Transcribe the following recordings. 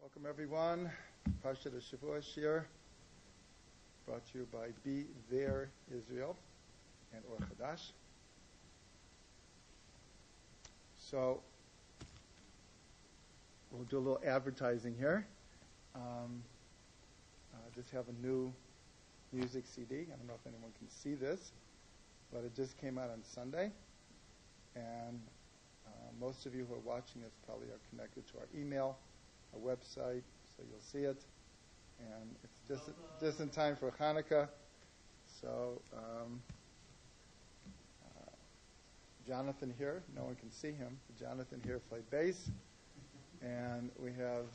Welcome everyone. Parshat Shavua Shir, brought to you by Be There Israel and Or Chadash. So we'll do a little advertising here. Just have a new music CD. I don't know if anyone can see this, but it just came out on Sunday, and most of you who are watching this probably are connected to our email, our website, so you'll see it. And it's just in time for Hanukkah. So Jonathan here, no one can see him, but Jonathan here played bass. And we have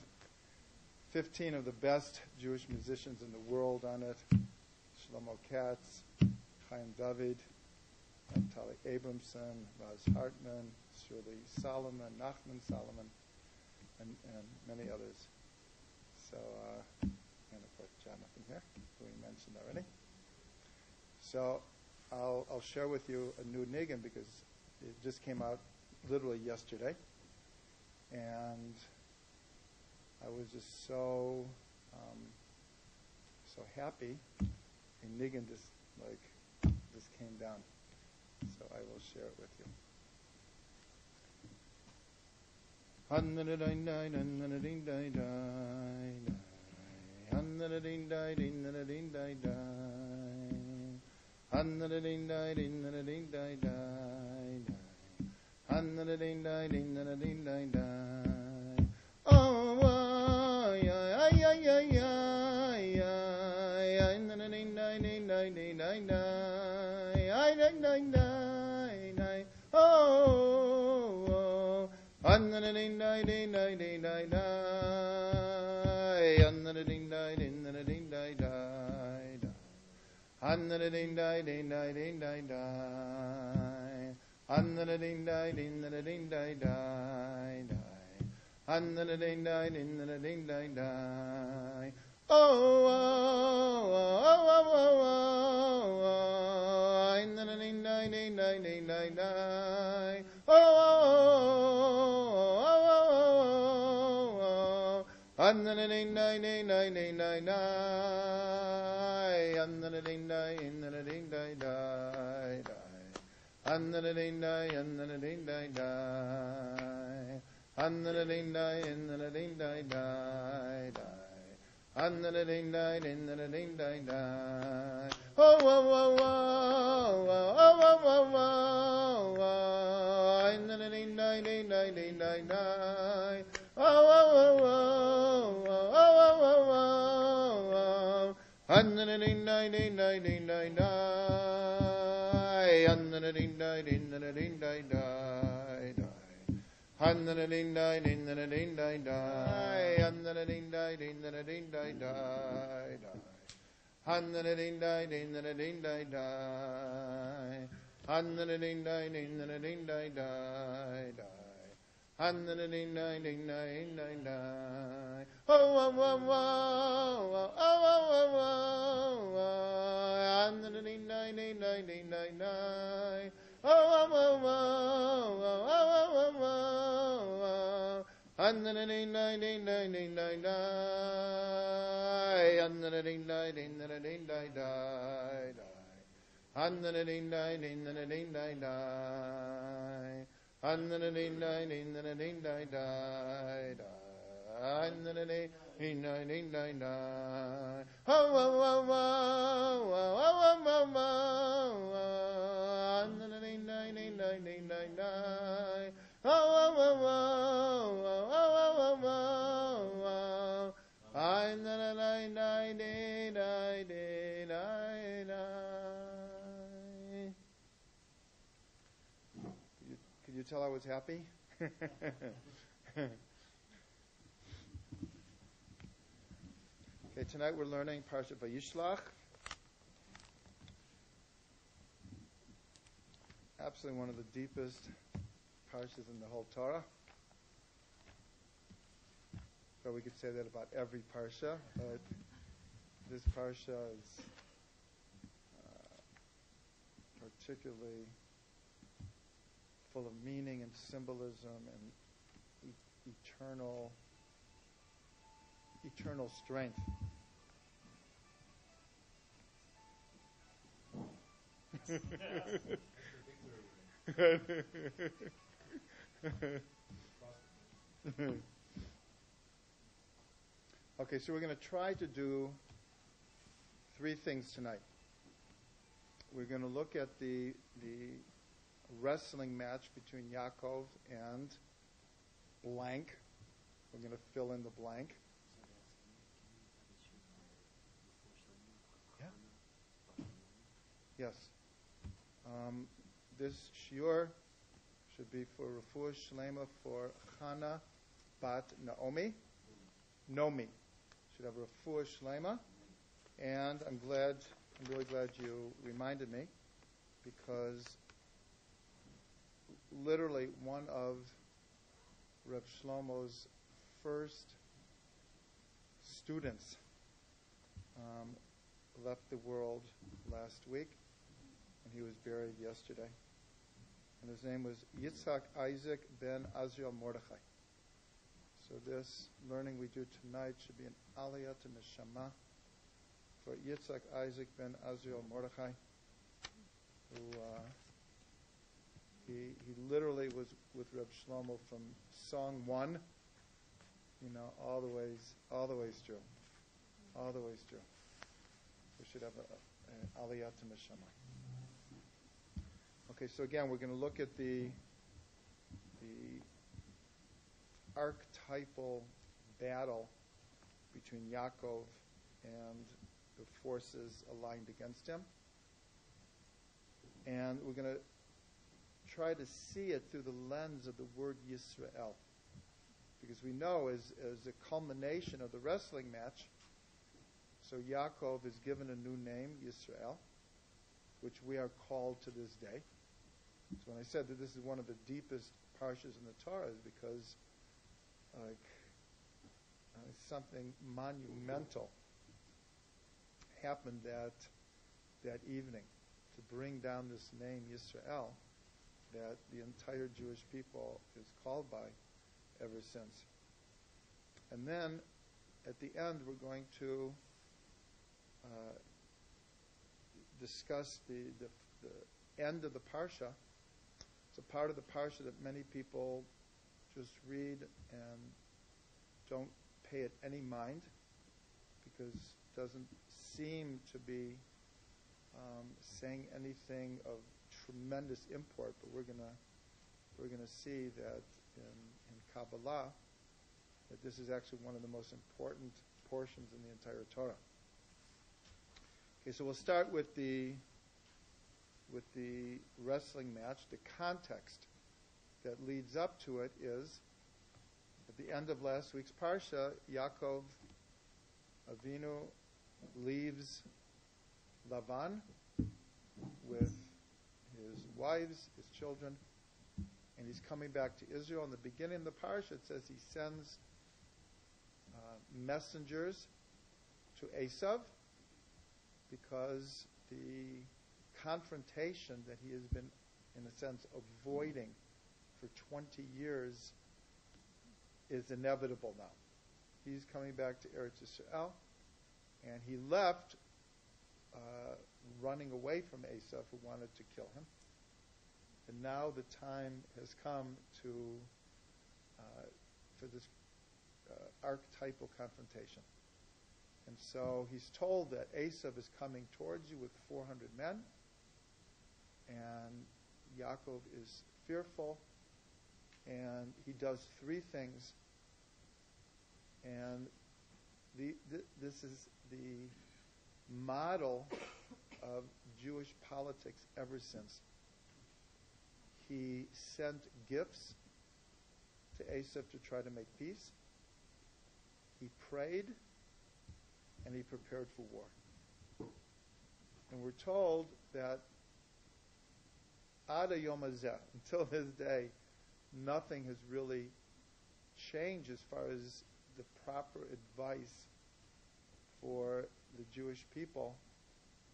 15 of the best Jewish musicians in the world on it. Shlomo Katz, Chaim David, Tali Abramson, Raz Hartman, Shirley Solomon, Nachman Solomon, and many others. So, and of course Jonathan here, who we mentioned already. So I'll share with you a new niggin because it just came out literally yesterday. And I was just so happy. A niggin just came down. So I will share it with you. Could you tell I was happy? Okay, tonight we're learning Parshat Vayishlach. Absolutely one of the deepest parshas in the whole Torah. But we could say that about every parsha, but this parsha is particularly full of meaning and symbolism and eternal eternal strength. Okay, so we're going to try to do 3 things tonight. We're going to look at the wrestling match between Yaakov and blank. We're going to fill in the blank. Yeah. Yes. This shiur should be for Refuah Shlema for Chana Bat Naomi. Nomi should have Refuah Shlema. And I'm really glad you reminded me, because literally one of Reb Shlomo's first students left the world last week, and he was buried yesterday. And his name was Yitzhak Isaac ben Azriel Mordechai. So this learning we do tonight should be an aliyah to neshama for Yitzhak Isaac ben Azriel Mordechai, who he literally was with Reb Shlomo from song 1, all the ways through. We should have an aliyah to neshama. Okay, so again, we're going to look at the archetypal battle between Yaakov and the forces aligned against him. And we're going to try to see it through the lens of the word Yisrael. Because we know as a culmination of the wrestling match, so Yaakov is given a new name, Yisrael, which we are called to this day. So when I said that this is one of the deepest parshas in the Torah, is because something monumental happened that evening to bring down this name Yisrael that the entire Jewish people is called by ever since. And then at the end we're going to discuss the end of the parsha. It's a part of the parsha that many people just read and don't pay it any mind, because it doesn't seem to be saying anything of tremendous import. But we're gonna see that in Kabbalah that this is actually one of the most important portions in the entire Torah. Okay, so we'll start with the wrestling match. The context that leads up to it is, at the end of last week's parsha, Yaakov Avinu leaves Lavan with his wives, his children, and he's coming back to Israel. In the beginning of the parsha, it says he sends messengers to Esav, because the confrontation that he has been, in a sense, avoiding for 20 years is inevitable now. He's coming back to Eretz Yisrael, and he left running away from Esav, who wanted to kill him. And now the time has come for this archetypal confrontation. And so he's told that Esav is coming towards you with 400 men, and Yaakov is fearful, and he does 3 things. And this is the model of Jewish politics ever since. He sent gifts to Esav to try to make peace. He prayed, and he prepared for war. And we're told that Ada Yom Hazeh, until this day, nothing has really changed as far as the proper advice for the Jewish people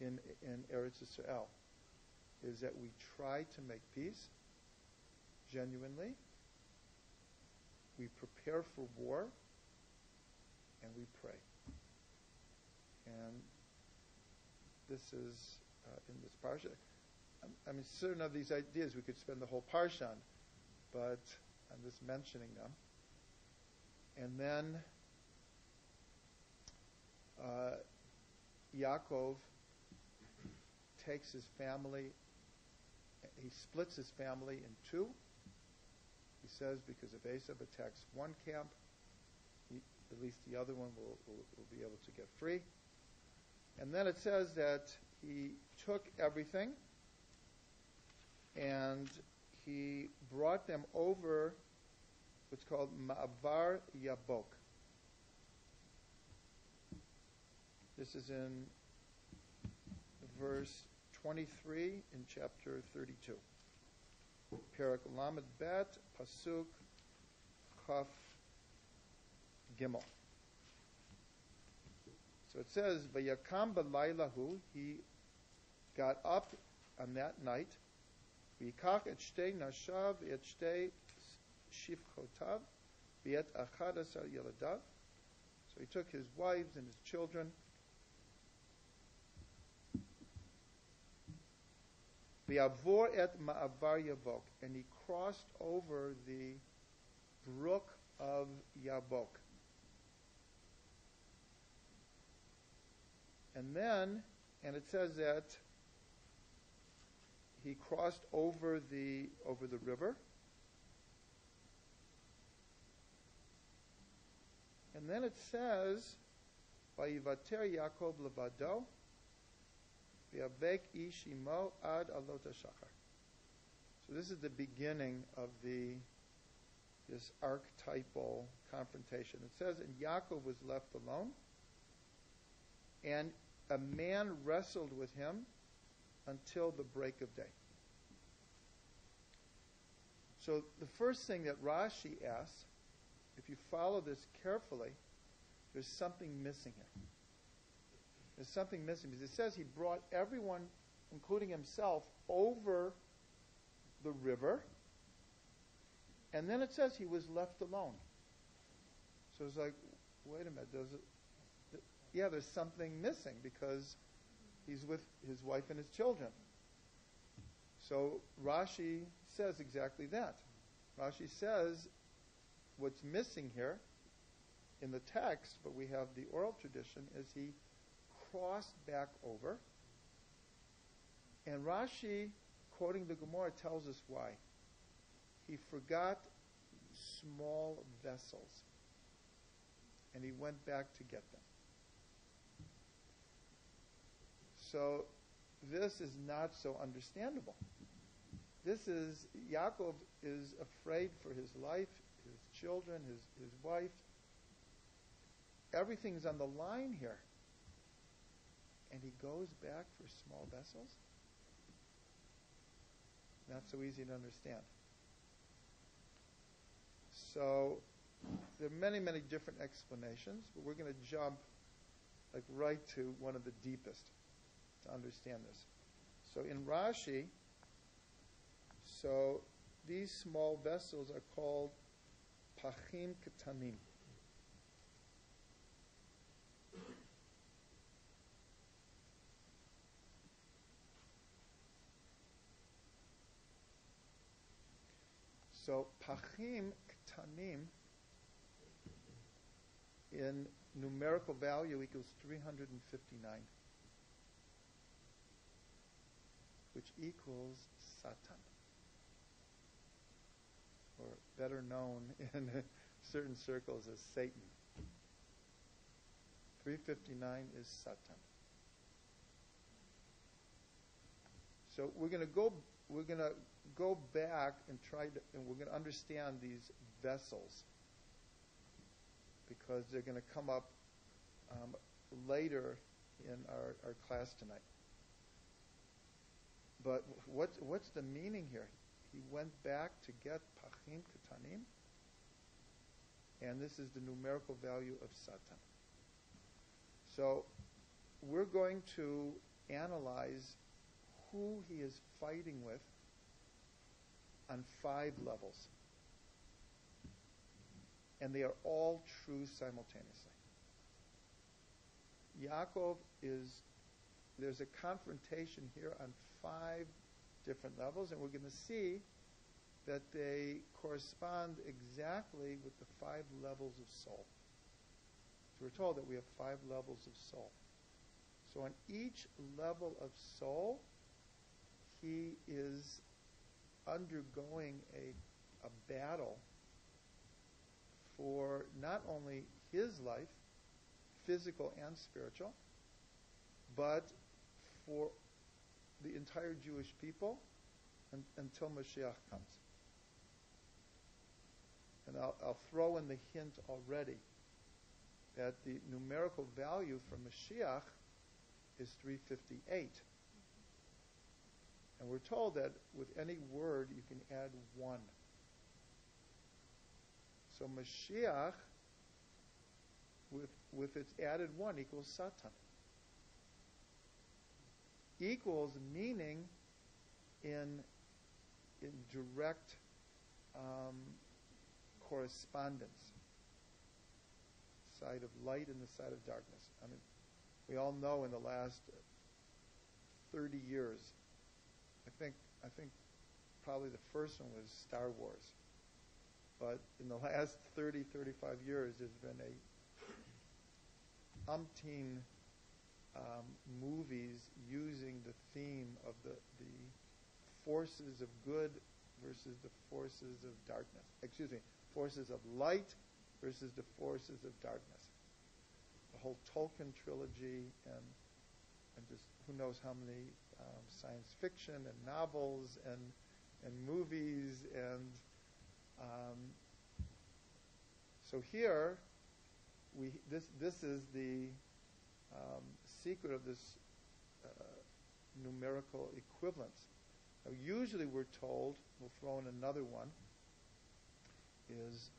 in Eretz Yisrael, is that we try to make peace genuinely, we prepare for war, and we pray. And this is in this parsha. I mean, certain of these ideas we could spend the whole parsha on, but I'm just mentioning them. And then Yaakov takes his family, he splits his family in two. He says because if Esav attacks one camp, at least the other one will be able to get free. And then it says that he took everything and he brought them over what's called Ma'avar Yabok. This is in verse 23 in chapter 32. Perak Lamed Bet, Pasuk Chaf Gimel. So it says, Vayakam b'laylahu, he got up on that night, V'yikach et shtei nashav, et shtei shifchotav, v'et achadasar yeladav. So he took his wives and his children, V'yavor et ma'avar yavok, and he crossed over the brook of Yabok. And it says that he crossed over the river. And then it says, Vayivater Yaakov levado, v'yavek ish imo ad alot hashachar. So this is the beginning of this archetypal confrontation. It says, and Yaakov was left alone, and a man wrestled with him until the break of day. So the first thing that Rashi asks, if you follow this carefully, there's something missing here. There's something missing because it says he brought everyone, including himself, over the river, and then it says he was left alone. So it's like, wait a minute, there's something missing because he's with his wife and his children. So Rashi says exactly that. Rashi says what's missing here in the text, but we have the oral tradition, is he crossed back over. And Rashi, quoting the Gemara, tells us why. He forgot small vessels, and he went back to get them. So this is not so understandable. Yaakov is afraid for his life, his children, his wife. Everything's on the line here. And he goes back for small vessels? Not so easy to understand. So there are many, many different explanations, but we're going to jump right to one of the deepest to understand this. So in Rashi, these small vessels are called pachim ketanim. So pachim ketanim in numerical value equals 359. Which equals Satan, or better known in certain circles as Satan. 359 is Satan. So we're going to go back and we're going to understand these vessels because they're going to come up later in our class tonight. But what's the meaning here? He went back to get pachim ketanim, and this is the numerical value of Satan. So we're going to analyze who he is fighting with on 5 levels. And they are all true simultaneously. Yaakov there's a confrontation here on 5 different levels, and we're going to see that they correspond exactly with the 5 levels of soul. So we're told that we have 5 levels of soul. So on each level of soul, he is undergoing a battle for not only his life, physical and spiritual, but for the entire Jewish people until Mashiach comes. And I'll throw in the hint already that the numerical value for Mashiach is 358. And we're told that with any word you can add 1. So Mashiach, with its added 1, equals Satan. Equals meaning in direct correspondence. Side of light and the side of darkness. I mean, we all know in the last 30 years, I think probably the first one was Star Wars. But in the last 30, 35 years, there's been a umpteen movies using the theme of the forces of good versus the forces of darkness. Excuse me, forces of light versus the forces of darkness. The whole Tolkien trilogy and just who knows how many science fiction and novels and movies and so here this is the secret of this numerical equivalence. Now, usually we're told, we'll throw in another one, is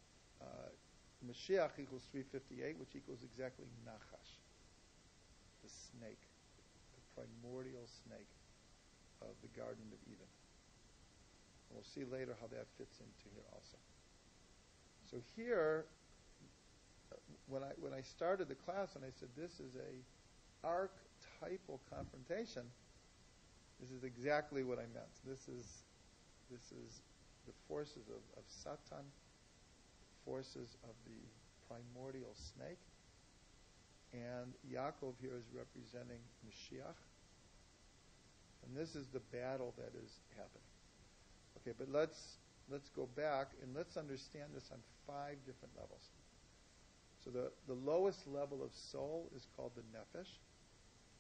Mashiach equals 358, which equals exactly Nachash, the snake, the primordial snake of the Garden of Eden. And we'll see later how that fits into here also. So here, when I started the class and I said this is a archetypal confrontation, this is exactly what I meant. This is the forces of Satan, forces of the primordial snake, and Yaakov here is representing Mashiach, and this is the battle that is happening. Okay, but let's go back and let's understand this on 5 different levels. So the lowest level of soul is called the nefesh,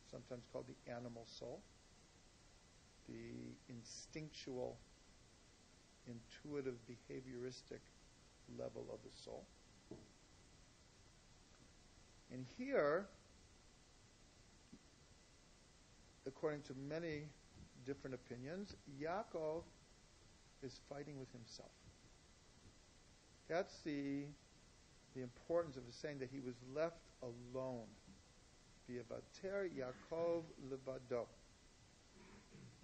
sometimes called the animal soul, the instinctual, intuitive, behavioristic level of the soul. And here, according to many different opinions, Yaakov is fighting with himself. That's the importance of saying that he was left alone. V'yavater Yaakov levado.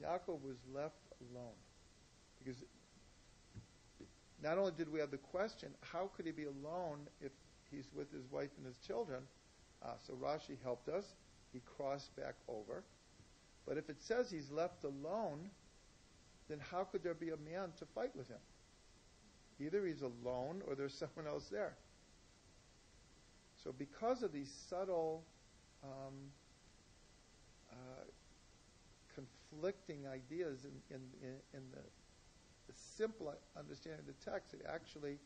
Yaakov was left alone. Because not only did we have the question, how could he be alone if he's with his wife and his children? So Rashi helped us. He crossed back over. But if it says he's left alone, then how could there be a man to fight with him? Either he's alone or there's someone else there. So because of these subtle conflicting ideas in the simple understanding of the text, it actually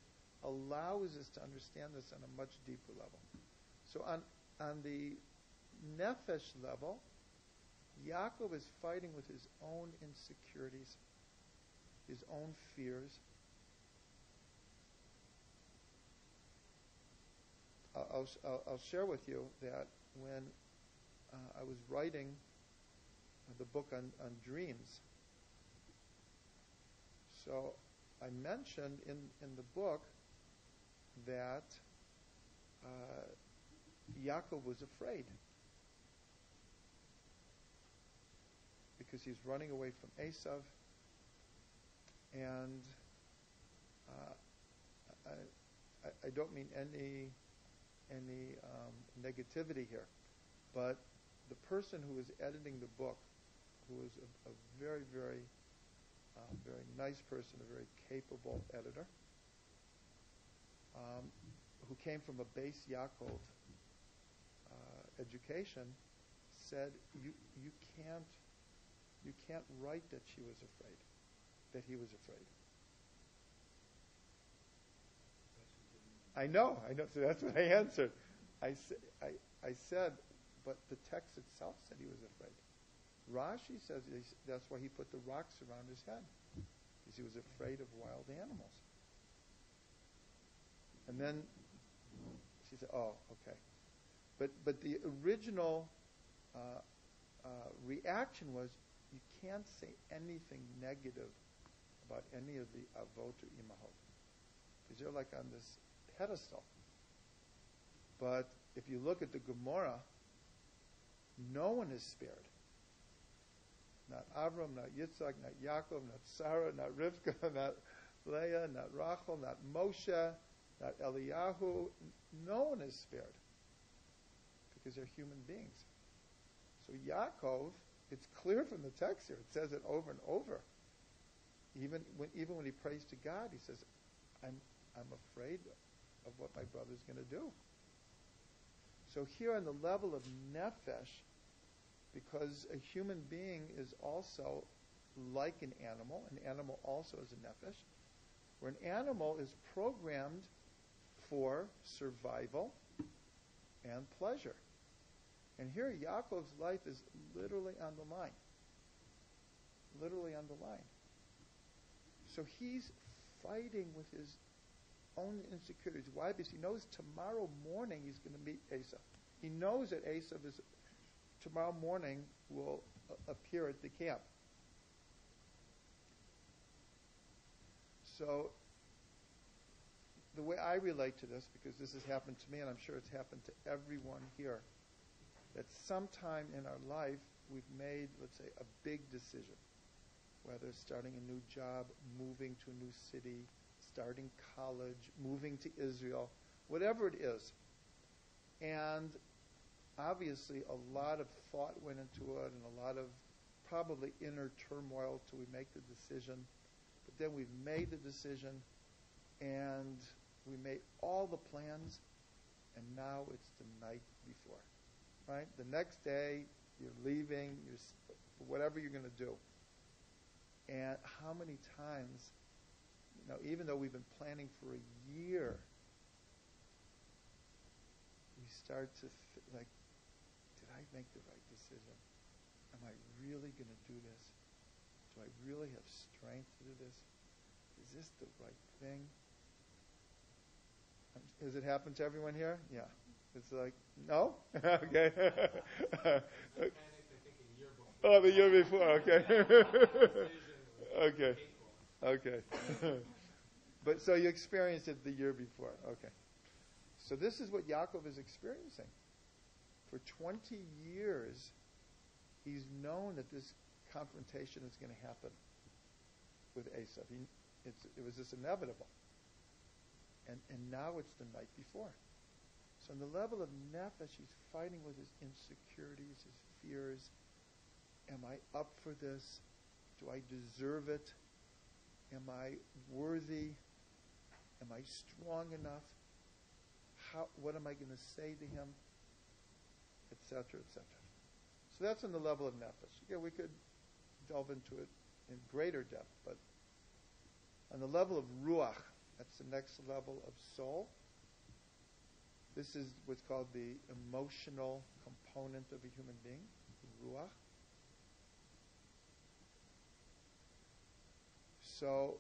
allows us to understand this on a much deeper level. So on the nefesh level, Yaakov is fighting with his own insecurities, his own fears. I'll share with you that when I was writing the book on dreams, so I mentioned in the book that Yaakov was afraid because he's running away from Esav, and I don't mean any negativity here, But the person who was editing the book, who was a very, very, very nice person, a very capable editor, who came from a base Yaakov education, said you can't write that she was afraid, that he was afraid. I know. So that's what I answered. I said, but the text itself said he was afraid. Rashi says that's why he put the rocks around his head, because he was afraid of wild animals. And then she said, "Oh, okay." But the original reaction was, you can't say anything negative about any of the avot or imahot, because you're like on this pedestal. But if you look at the Gemara, no one is spared. Not Avram, not Yitzhak, not Yaakov, not Sarah, not Rivka, not Leah, not Rachel, not Moshe, not Eliyahu. No one is spared, because they're human beings. So Yaakov, it's clear from the text here, it says it over and over. Even when he prays to God, he says, I'm afraid of what my brother's going to do. So here on the level of nefesh, because a human being is also like an animal also is a nefesh, where an animal is programmed for survival and pleasure. And here Yaakov's life is literally on the line. Literally on the line. So he's fighting with his own insecurities. Why? Because he knows tomorrow morning he's going to meet Esav. He knows that Esav is tomorrow morning will appear at the camp. So the way I relate to this, because this has happened to me, and I'm sure it's happened to everyone here, that sometime in our life we've made, let's say, a big decision, whether starting a new job, moving to a new city, starting college, moving to Israel, whatever it is. And obviously a lot of thought went into it and a lot of probably inner turmoil till we make the decision. But then we've made the decision and we made all the plans, and now it's the night before. Right? The next day, you're leaving, whatever you're going to do. And how many times, even though we've been planning for a year, we start to did I make the right decision? Am I really going to do this? Do I really have strength to do this? Is this the right thing? Has it happened to everyone here? Yeah. It's like, no? Okay. Oh, the year before. Okay. Okay. But so you experienced it the year before. Okay. So this is what Yaakov is experiencing. For 20 years, he's known that this confrontation is going to happen with Esav. It was just inevitable. And now it's the night before. So on the level of nefesh, he's fighting with his insecurities, his fears. Am I up for this? Do I deserve it? Am I worthy? Am I strong enough? What am I going to say to him? Etc., etc. So that's on the level of nefesh. Yeah, we could delve into it in greater depth, but on the level of ruach, that's the next level of soul. This is what's called the emotional component of a human being, ruach. So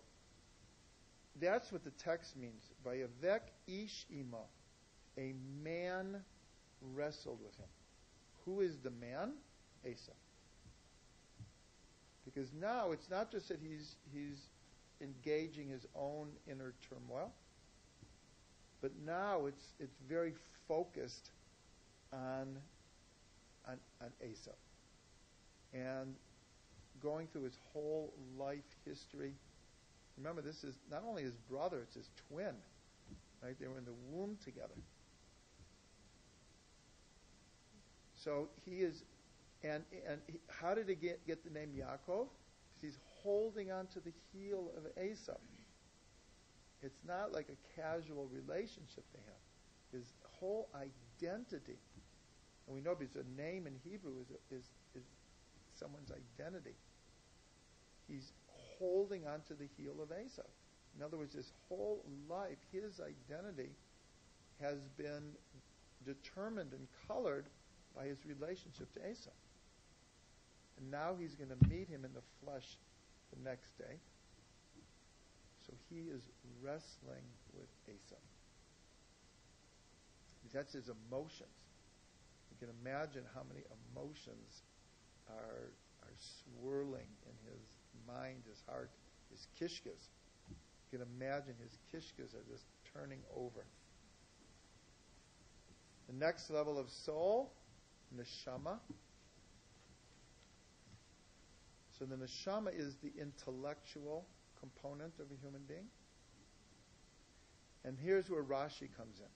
that's what the text means. Vayavek ish imo, a man wrestled with him. Who is the man? Esav. Because now it's not just that he's engaging his own inner turmoil, but now it's very focused on Esav. And going through his whole life history. Remember, this is not only his brother, it's his twin. Right? They were in the womb together. So he is, how did he get the name Yaakov? Because he's holding on to the heel of Esau. It's not like a casual relationship they have. His whole identity, and we know because a name in Hebrew is someone's identity. He's holding on to the heel of Esau. In other words, his whole life, his identity has been determined and colored by his relationship to Esau. And now he's going to meet him in the flesh the next day. So he is wrestling with Esau. That's his emotions. You can imagine how many emotions are swirling in his mind, his heart, his kishkas. You can imagine his kishkas are just turning over. The next level of soul, neshama. So the neshama is the intellectual component of a human being. And here's where Rashi comes in.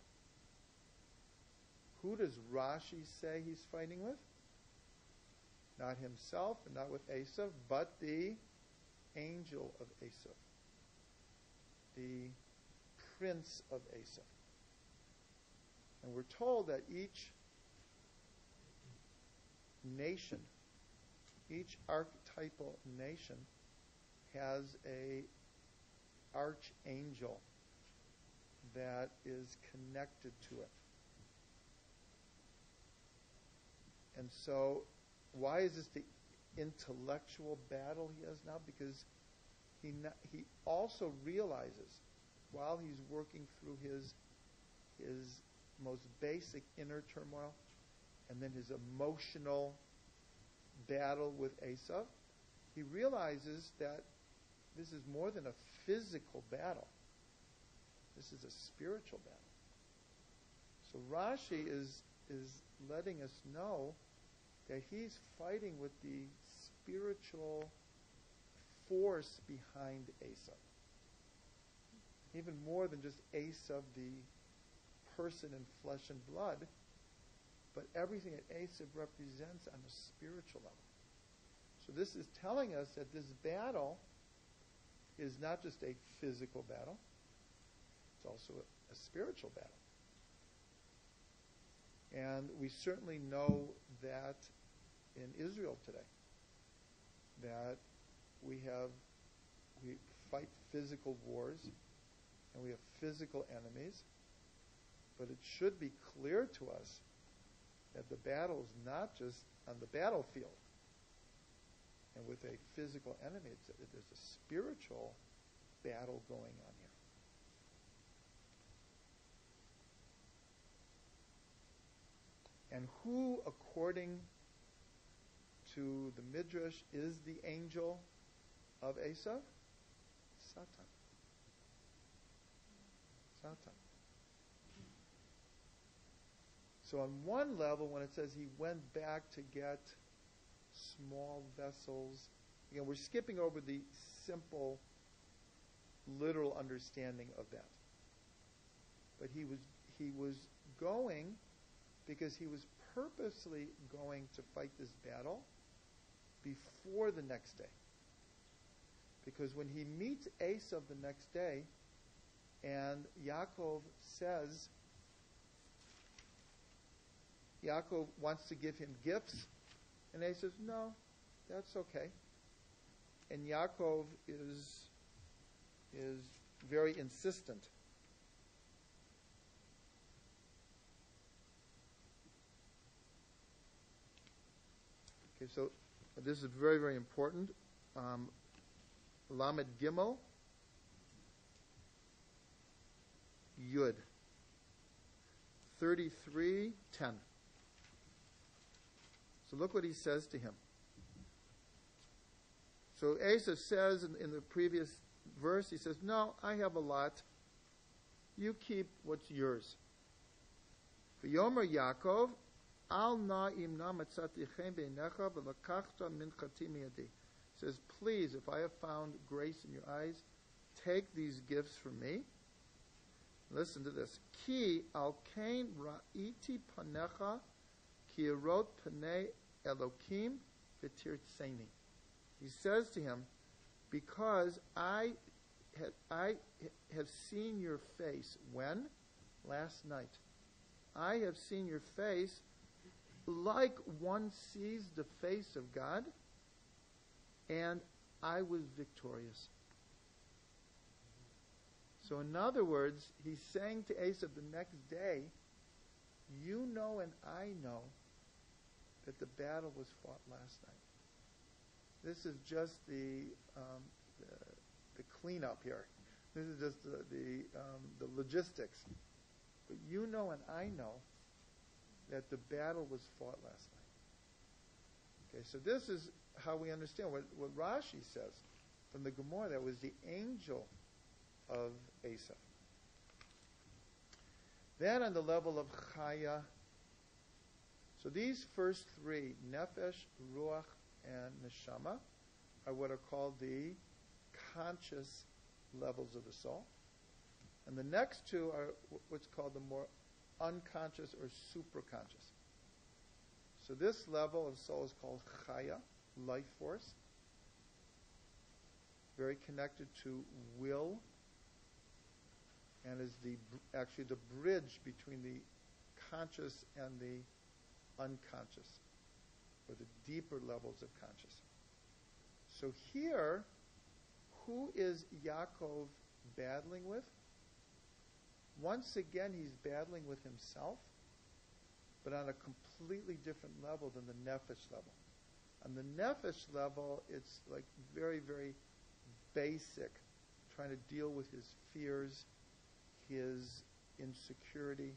Who does Rashi say he's fighting with? Not himself and not with Esau, but the angel of Esau. The prince of Esau. And we're told that each nation, each archetypal nation has a archangel that is connected to it. And so, why is this the intellectual battle he has now? Because he also realizes, while he's working through his most basic inner turmoil, and then his emotional battle with Esau, he realizes that this is more than a physical battle. This is a spiritual battle. So Rashi is letting us know that he's fighting with the spiritual force behind Esau. Even more than just Esau, the person in flesh and blood, but everything that Esau represents on a spiritual level. So this is telling us that this battle is not just a physical battle, it's also a spiritual battle. And we certainly know that in Israel today, that we fight physical wars, and we have physical enemies, but it should be clear to us that the battle is not just on the battlefield and with a physical enemy. There's a spiritual battle going on here. And who, according to the Midrash, is the angel of Esau? Satan. Satan. So on one level, when it says he went back to get small vessels, again, we're skipping over the simple, literal understanding of that. But he was going because he was purposely going to fight this battle before the next day. Because when he meets Esau the next day, and Yaakov wants to give him gifts, and Esau says, no, that's okay. And Yaakov is very insistent. Okay, so this is very, very important. Lamed Gimel, Yud, 33:10. So look what he says to him. So Esau says in the previous verse, he says, no, I have a lot. You keep what's yours. V'yomer Yaakov, al na imna matzatichem beinecha v'lakachta minchati miyadi. Says, please, if I have found grace in your eyes, take these gifts from me. Listen to this. Ki al kain ra'iti panecha Ki erot panei Elokim v'tirtzeni. He says to him, because I have seen your face. When? Last night. I have seen your face like one sees the face of God, and I was victorious. So in other words, he's saying to Esav the next day, you know and I know that the battle was fought last night. This is just the cleanup here. This is just the logistics. But you know and I know that the battle was fought last night. Okay, so this is how we understand what Rashi says from the Gemara. That was the angel of Esav. Then on the level of Chaya, so these first three, Nefesh, Ruach, and Neshama, are what are called the conscious levels of the soul. And the next two are what's called the more unconscious or superconscious. So this level of soul is called Chaya, life force, very connected to will, and is actually the bridge between the conscious and the unconscious, or the deeper levels of conscious. So here, who is Yaakov battling with? Once again, he's battling with himself, but on a completely different level than the Nefesh level. On the Nefesh level, it's like very, very basic, trying to deal with his fears, his insecurity,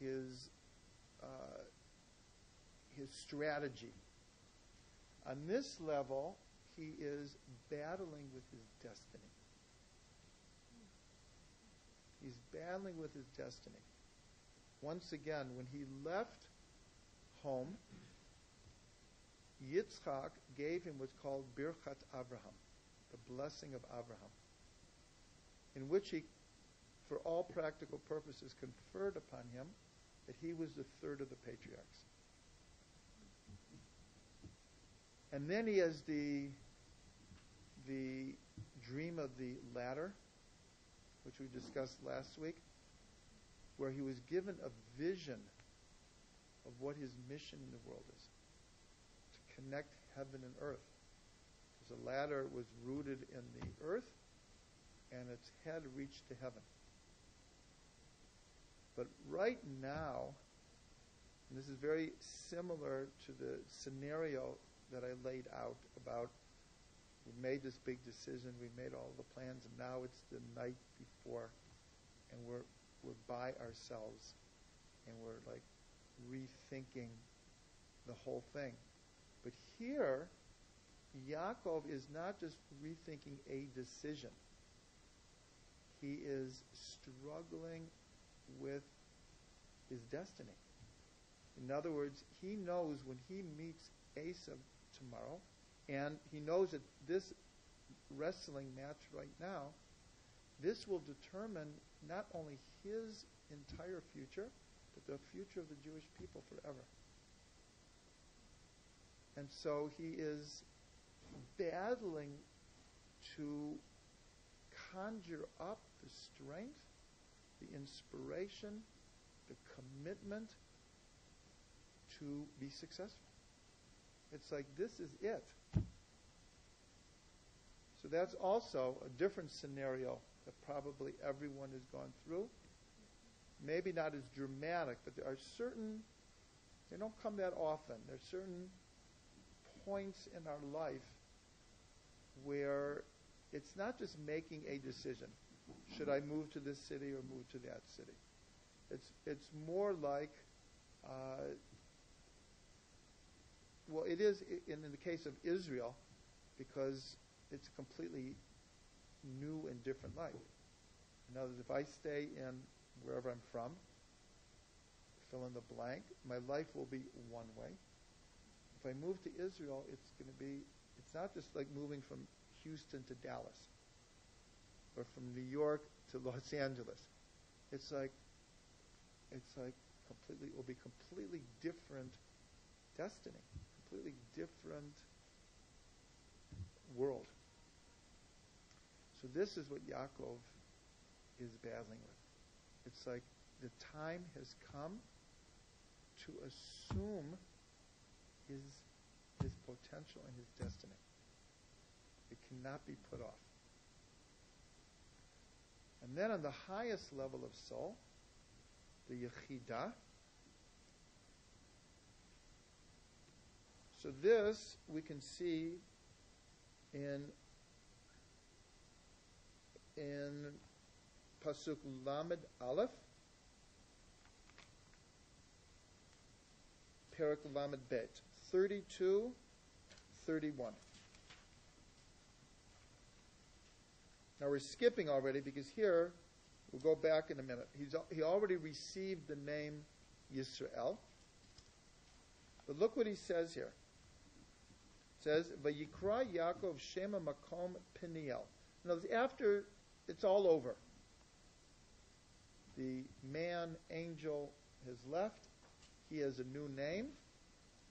his strategy. On this level, he is battling with his destiny. He's battling with his destiny. Once again, when he left home, Yitzchak gave him what's called Birchat Avraham, the blessing of Avraham, in which he, for all practical purposes, conferred upon him that he was the third of the patriarchs. And then he has the dream of the ladder, which we discussed last week, where he was given a vision of what his mission in the world is, to connect heaven and earth. Because the ladder was rooted in the earth, and its head reached to heaven. But right now, and this is very similar to the scenario that I laid out about, we made this big decision, we made all the plans, and now it's the night before, and we're by ourselves, and we're like rethinking the whole thing. But here, Yaakov is not just rethinking a decision. He is struggling with his destiny. In other words, he knows when he meets Esav tomorrow, and he knows that this wrestling match right now, this will determine not only his entire future, but the future of the Jewish people forever. And so he is battling to conjure up the strength, the inspiration, the commitment to be successful. It's like, this is it. So that's also a different scenario that probably everyone has gone through. Maybe not as dramatic, but there are certain, they don't come that often. There are certain points in our life where it's not just making a decision. Should I move to this city or move to that city? It's more like, well, it is in the case of Israel, because it's a completely new and different life. In other words, if I stay in wherever I'm from, fill in the blank, my life will be one way. If I move to Israel, it's not just like moving from Houston to Dallas, or from New York to Los Angeles. It's like will be completely different destiny, completely different world. So this is what Yaakov is battling with. It's like the time has come to assume his potential and his destiny. It cannot be put off. And then on the highest level of soul, the Yechidah. So this we can see in Pasuk Lamed Aleph, Perek Lamed Bet, 32, 31. Now we're skipping already because here, we'll go back in a minute. He already received the name Yisrael. But look what he says here. It says, Vayikra Yaakov Shema Makom Peniel. Now after it's all over, the man, angel, has left. He has a new name.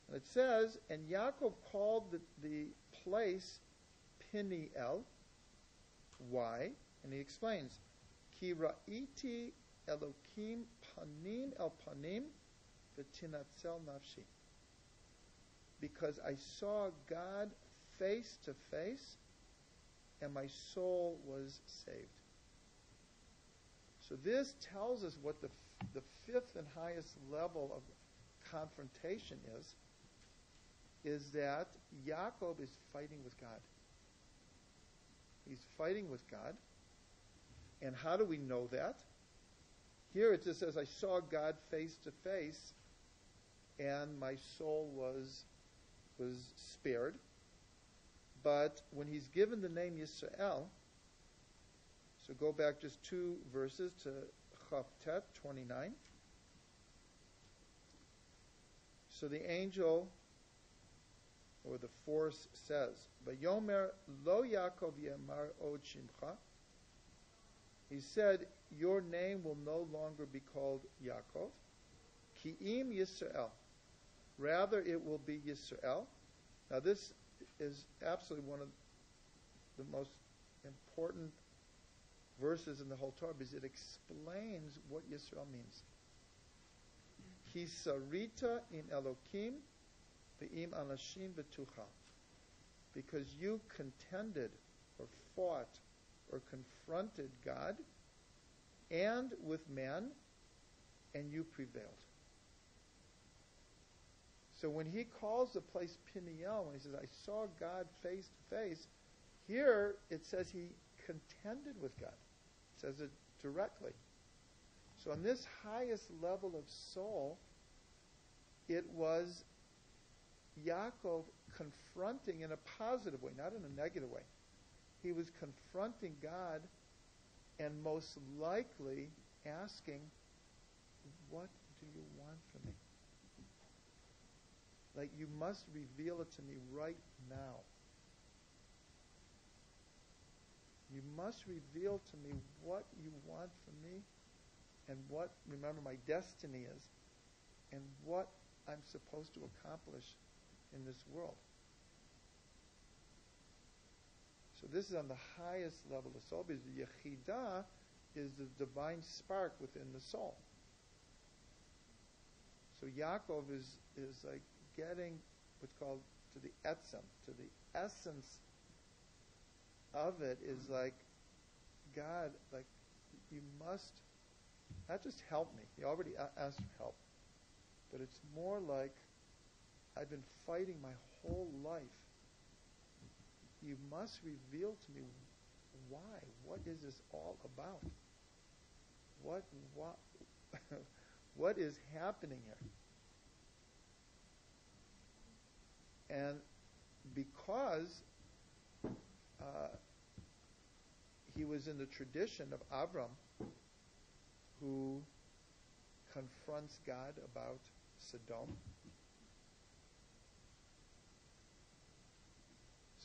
And it says, and Yaakov called the place Peniel. Why? And he explains, Ki ra'iti Elokim panim el panim v'tinatzel nafshi. Because I saw God face to face, and my soul was saved. So this tells us what the fifth and highest level of confrontation is that Yaakov is fighting with God. He's fighting with God. And how do we know that? Here it just says, I saw God face to face, and my soul was spared. But when he's given the name Yisrael, so go back just 2 verses to Chavtet 29. So the angel, or the force, says, Vayomer lo Yaakov yemar od shimcha. He said, your name will no longer be called Yaakov. Ki'im Yisrael. Rather, it will be Yisrael. Now this is absolutely one of the most important verses in the whole Torah because it explains what Yisrael means. Ki sarita in Elokim ve'im anashim betucha. Because you contended or fought or confronted God and with man, and you prevailed. So when he calls the place Peniel, when he says, I saw God face to face, here it says he contended with God. It says it directly. So on this highest level of soul, it was Yaakov confronting in a positive way, not in a negative way. He was confronting God and most likely asking, what do you want from me? Like, you must reveal it to me right now. You must reveal to me what you want from me and what, remember, my destiny is and what I'm supposed to accomplish in this world. So this is on the highest level of soul, because the Yechidah is the divine spark within the soul. So Yaakov is like getting what's called to the etzem, to the essence of it is like, God, like, you must not just help me. He already asked for help. But it's more like, I've been fighting my whole life. You must reveal to me why. What is this all about? What is happening here? And because he was in the tradition of Avraham, who confronts God about Sodom.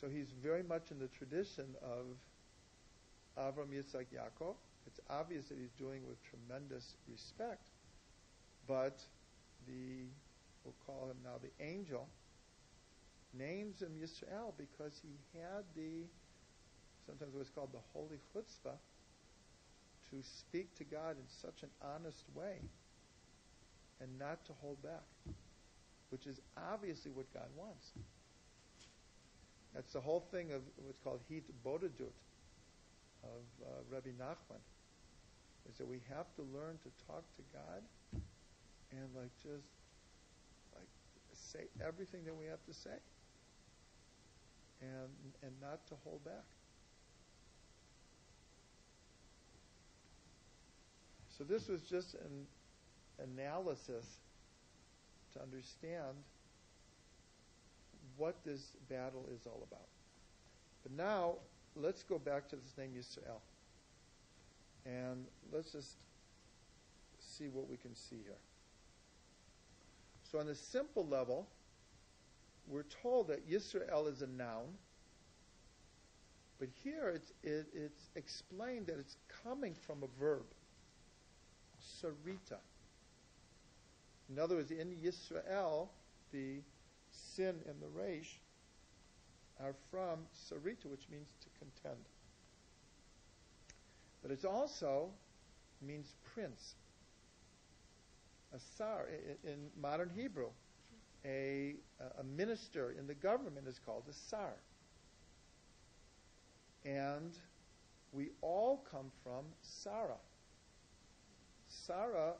So he's very much in the tradition of Avraham, Yitzhak, Yaakov. It's obvious that he's doing with tremendous respect. But we'll call him now the angel, names him Yisrael because he had sometimes what's called the holy chutzpah, to speak to God in such an honest way and not to hold back, which is obviously what God wants. That's the whole thing of what's called hit bodedut of Rabbi Nachman, is that we have to learn to talk to God and just say everything that we have to say and not to hold back. So this was just an analysis to understand what this battle is all about. But now, let's go back to this name Yisrael. And let's just see what we can see here. So on the simple level, we're told that Yisrael is a noun. But here it's explained that it's coming from a verb. Sarita. In other words, in Yisrael, the sin and the resh are from sarita, which means to contend. But it also means prince. A sar in modern Hebrew, a minister in the government is called a sar. And we all come from Sarah. Sarah,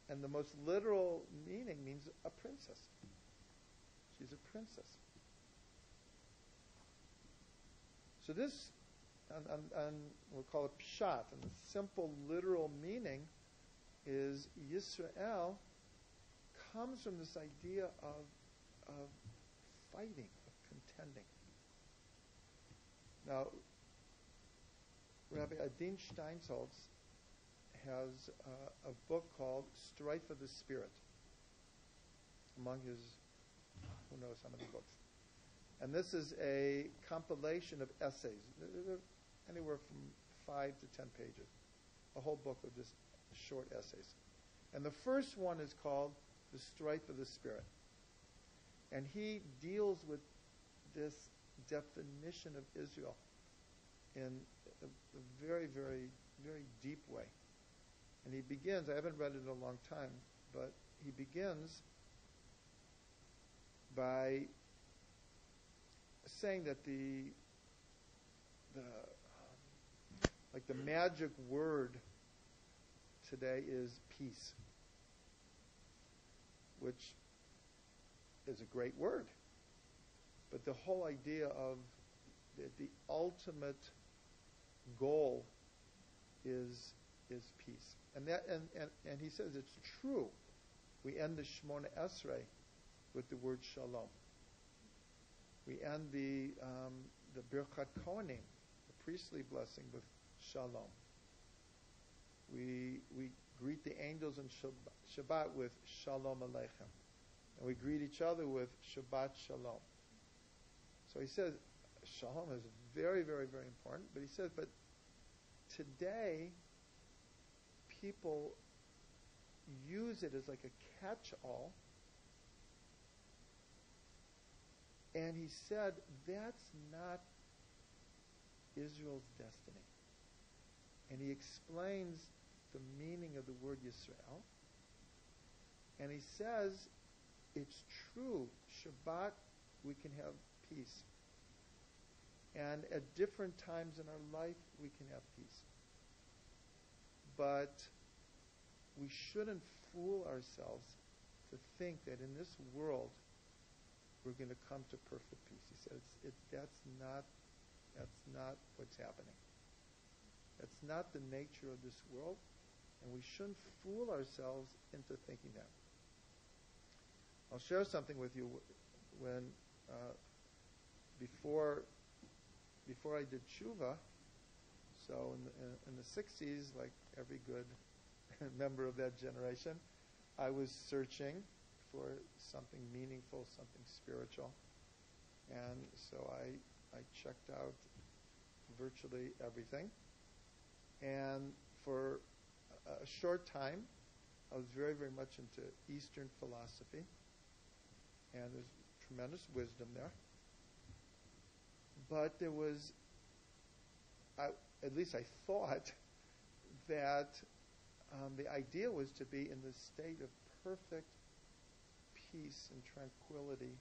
and the most literal meaning, means a princess. She's a princess. So this, and we'll call it pshat, and the simple literal meaning is Yisrael comes from this idea of fighting, of contending. Now, Rabbi Adin Steinsaltz has a book called Strife of the Spirit, among his who knows how many books. And this is a compilation of essays. They're anywhere from 5 to 10 pages. A whole book of just short essays. And the first one is called The Strife of the Spirit. And he deals with this definition of Israel in a very, very, very deep way. And he begins, I haven't read it in a long time, but he begins by saying that the magic word today is peace, which is a great word. But the whole idea of the ultimate goal is peace. And he says it's true. We end the Shemona Esrei with the word shalom. We end the Birchat Kohanim, the priestly blessing, with shalom. We greet the angels in Shabbat with shalom aleichem. And we greet each other with Shabbat shalom. So he says shalom is very, very, very important. But he says, but today people use it as like a catch-all. And he said, that's not Israel's destiny. And he explains the meaning of the word Yisrael. And he says, it's true, Shabbat, we can have peace. And at different times in our life, we can have peace. But we shouldn't fool ourselves to think that in this world we're going to come to perfect peace. He says that's not what's happening. That's not the nature of this world, and we shouldn't fool ourselves into thinking that. I'll share something with you. When before I did tshuva, so in the 60s, like every good member of that generation, I was searching for something meaningful, something spiritual. And so I checked out virtually everything. And for a short time, I was very, very much into Eastern philosophy, and there's tremendous wisdom there. But there was, at least I thought, that the idea was to be in this state of perfect peace and tranquility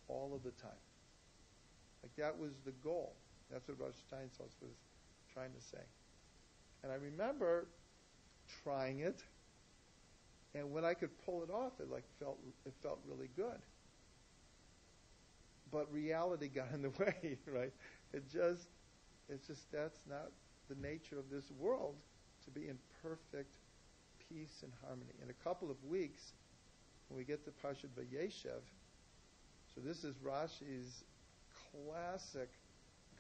all of the time. Like that was the goal. That's what Rosh Steinsaltz was trying to say. And I remember trying it, and when I could pull it off, it felt really good. But reality got in the way, right? It's just that's not the nature of this world, to be in perfect peace and harmony. In a couple of weeks, when we get to Parshat Vayeshev, so this is Rashi's classic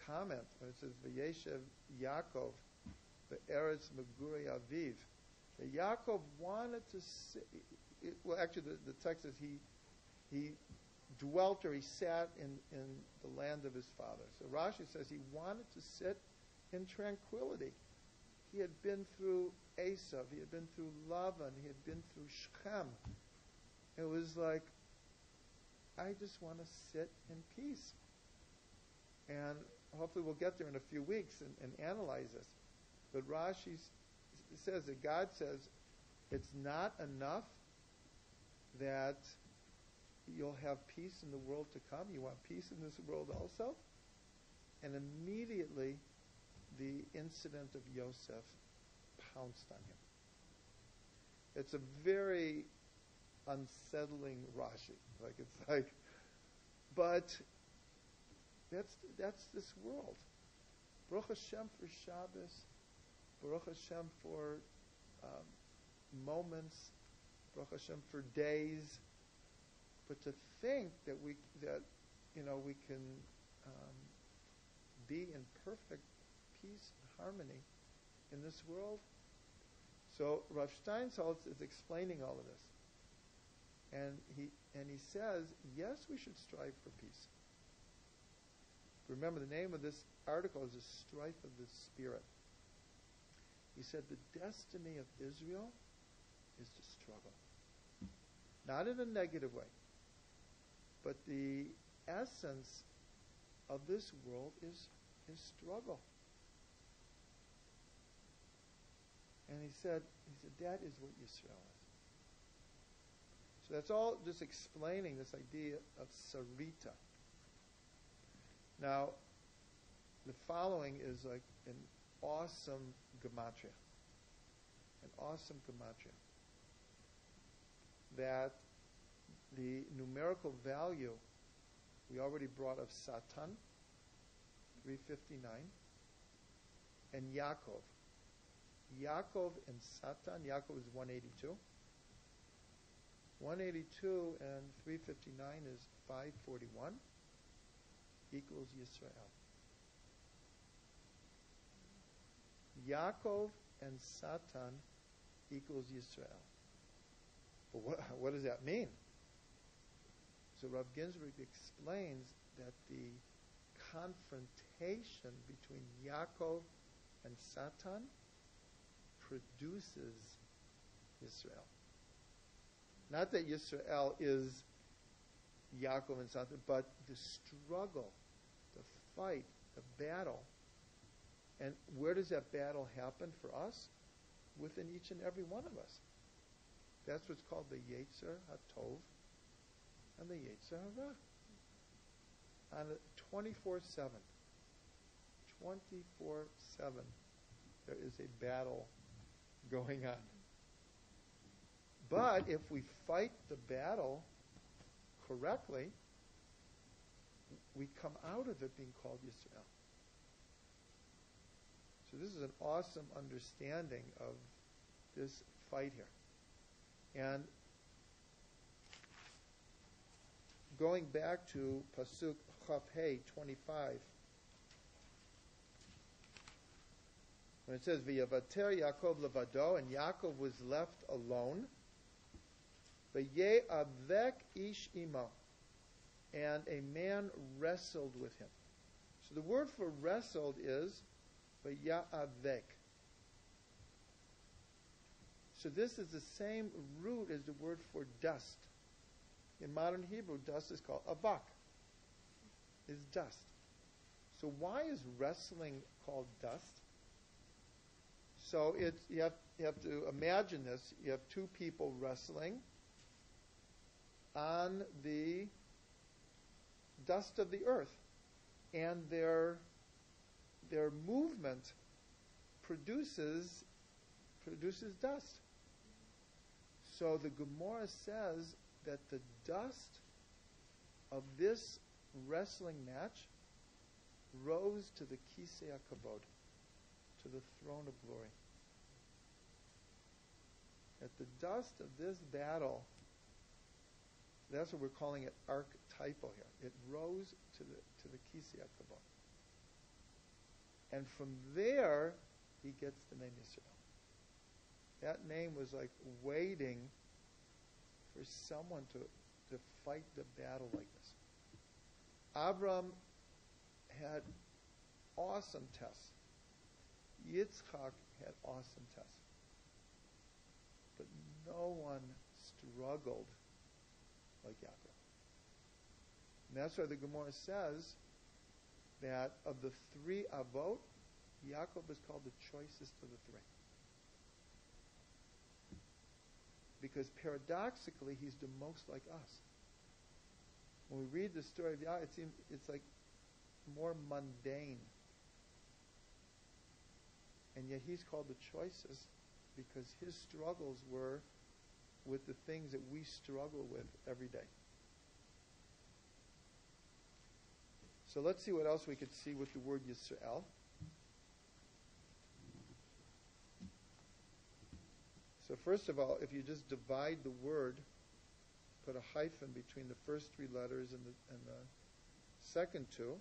comment when it says Vayeshev Yaakov, the Eretz Megurei Aviv. That Yaakov wanted to sit. Well, actually, the text says he dwelt, or he sat in the land of his father. So Rashi says he wanted to sit in tranquility. He had been through Esav, he had been through Lavan, he had been through Shechem. It was like, I just want to sit in peace. And hopefully we'll get there in a few weeks and analyze this. But Rashi says that God says it's not enough that you'll have peace in the world to come. You want peace in this world also? And immediately the incident of Yosef pounced on him. It's a very unsettling Rashi. But that's this world. Baruch Hashem for Shabbos, Baruch Hashem for moments, Baruch Hashem for days. But to think that we can be in perfect peace and harmony in this world. So Rav Steinsaltz is explaining all of this. And he says, yes, we should strive for peace. Remember, the name of this article is The Strife of the Spirit. He said the destiny of Israel is to struggle. Not in a negative way, but the essence of this world is struggle. And he said that is what Yisrael is. So that's all just explaining this idea of sarita. Now, the following is like an awesome gematria. An awesome gematria. That the numerical value we already brought of Satan, 359, and Yaakov. Yaakov and Satan, Yaakov is 182. 182 and 359 is 541, equals Yisrael. Yaakov and Satan equals Yisrael. But what does that mean? So Rav Ginsburg explains that the confrontation between Yaakov and Satan produces Yisrael. Not that Yisrael is Yaakov and Satan, but the struggle, the fight, the battle. And where does that battle happen for us? Within each and every one of us. That's what's called the Yetzer HaTov and the Yetzer Hara. On a 24/7. 24/7. There is a battle going on. But if we fight the battle correctly, we come out of it being called Yisrael. So this is an awesome understanding of this fight here. And going back to Pasuk Chaf Hey 25, when it says V'yavater Yaakov levado, and Yaakov was left alone, V'ye'avek ish imo, and a man wrestled with him. So the word for wrestled is V'ya'avek. So this is the same root as the word for dust. In modern Hebrew, dust is called avak. Is dust. So why is wrestling called dust? So you have to imagine this. You have two people wrestling on the dust of the earth, and their movement produces dust. So the Gemara says that the dust of this wrestling match rose to the Kisei HaKavod, to the throne of glory. At the dust of this battle, that's what we're calling it archetypal here. It rose to the Kisei HaKavod. And from there, he gets the name Yisrael. That name was like waiting for someone to fight the battle like this. Avraham had awesome tests. Yitzchak had awesome tests. But no one struggled like Yaakov. And that's why the Gemara says that of the three Avot, Yaakov is called the choicest of the three. Because paradoxically, he's the most like us. When we read the story of Yaakov, it's like more mundane. And yet he's called the choicest because his struggles were with the things that we struggle with every day. So let's see what else we could see with the word Yisrael. So first of all, if you just divide the word, put a hyphen between the first three letters and the second two,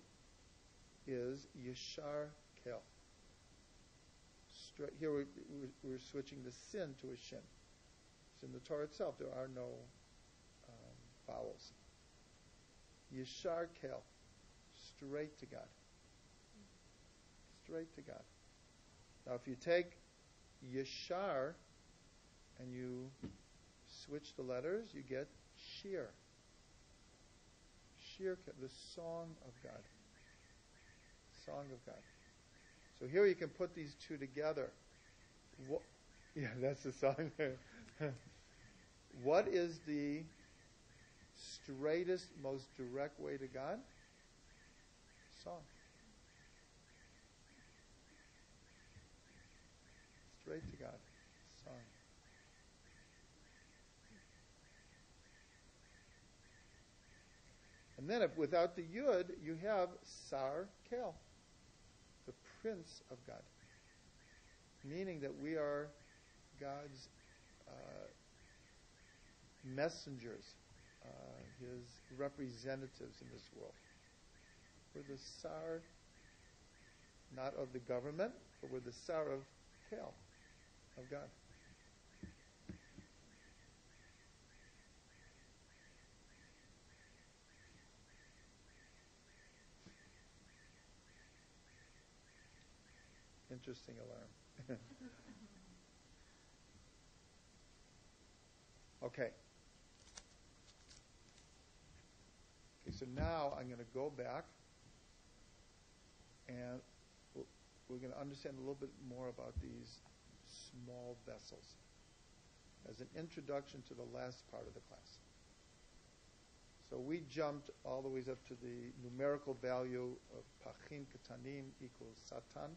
is Yeshar Kel. Here we're switching the sin to a shin. So in the Torah itself, there are no vowels. Yeshar Kel. Straight to God. Straight to God. Now if you take Yeshar and you switch the letters, you get Shir. Shir, the song of God. Song of God. So here you can put these two together. Yeah, that's the song. What is the straightest, most direct way to God? Song. Straight to God. Song. And then without the Yud, you have Sar Kel, the Prince of God. Meaning that we are God's messengers, His representatives in this world. We're the Sar, not of the government, but we're the Sar of Kel, of God. Interesting alarm. Okay, so now I'm going to go back and we're going to understand a little bit more about these small vessels as an introduction to the last part of the class. So we jumped all the way up to the numerical value of Pachim Ketanim equals Satan.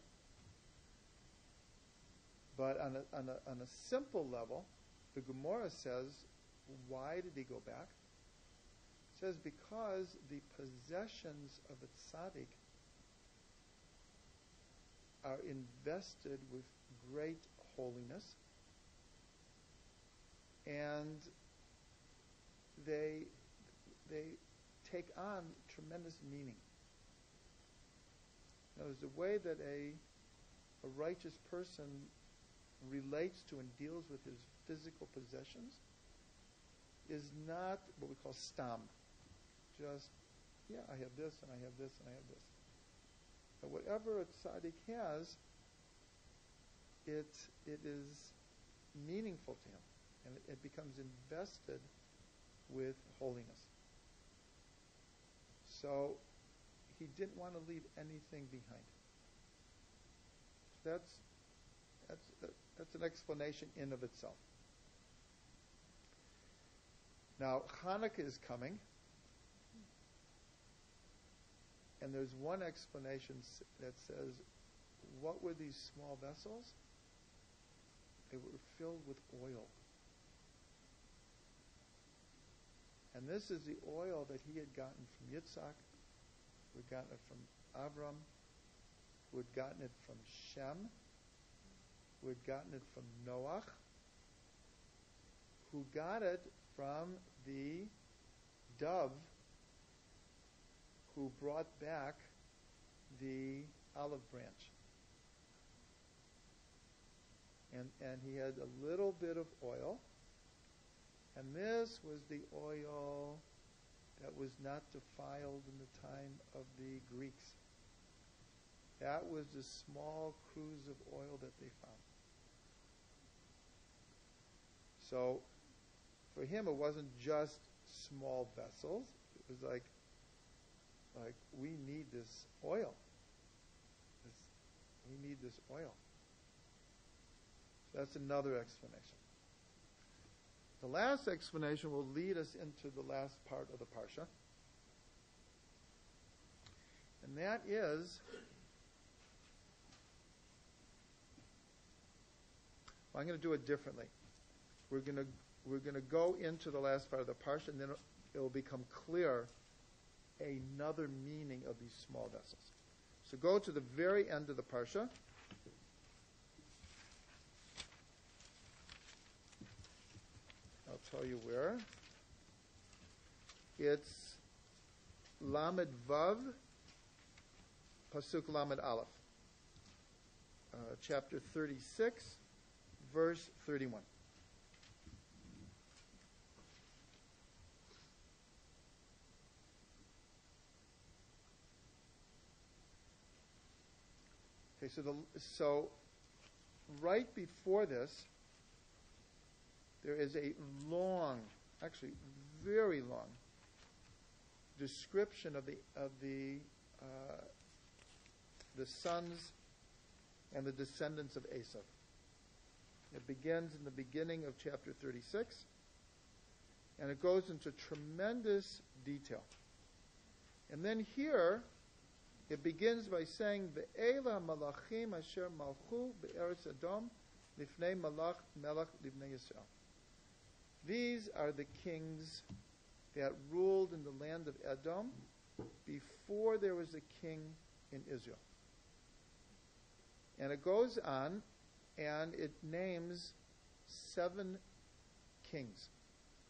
But on a simple level, the Gemara says, why did he go back? It says because the possessions of a tzaddik are invested with great holiness, and they take on tremendous meaning. Now, there's a way that a righteous person relates to and deals with his physical possessions is not what we call stam. Just, I have this, and I have this, and I have this. But whatever a tzaddik has, it is meaningful to him, and it becomes invested with holiness. So he didn't want to leave anything behind. That's an explanation in of itself. Now, Hanukkah is coming, and there's one explanation that says, what were these small vessels? They were filled with oil. And this is the oil that he had gotten from Yitzhak, who had gotten it from Avram, who had gotten it from Shem, who had gotten it from Noach, who got it from the dove who brought back the olive branch. And he had a little bit of oil, and this was the oil that was not defiled in the time of the Greeks. That was the small cruse of oil that they found. So, for him, it wasn't just small vessels. It was like we need this oil. We need this oil. So that's another explanation. The last explanation will lead us into the last part of the Parsha. And that is, well, I'm going to do it differently. We're going to go into the last part of the Parsha, and then it will become clear another meaning of these small vessels. So go to the very end of the Parsha. I'll tell you where. It's Lamed Vav, Pasuk Lamed Aleph, chapter 36, verse 31. Okay, so right before this, there is a long, actually very long, description of the sons and the descendants of Esau. It begins in the beginning of chapter 36, and it goes into tremendous detail. And then here, it begins by saying, "Ve'ela malachim asher malchu be'eretz Edom lifnei malach melech livnei Yisrael." These are the kings that ruled in the land of Edom before there was a king in Israel. And it goes on, and it names 7 kings.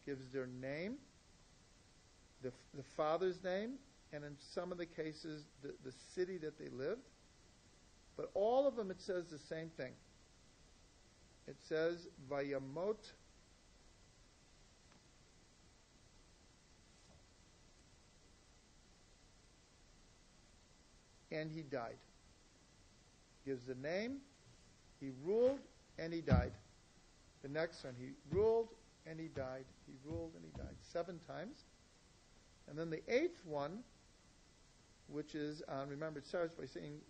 Gives their name, the father's name, and in some of the cases, the city that they lived. But all of them, it says the same thing. It says, Vayamot and he died. Gives the name, he ruled, and he died. The next one, he ruled, and he died. He ruled, and he died. 7 times. And then the 8th one, which is, remember, it starts by saying,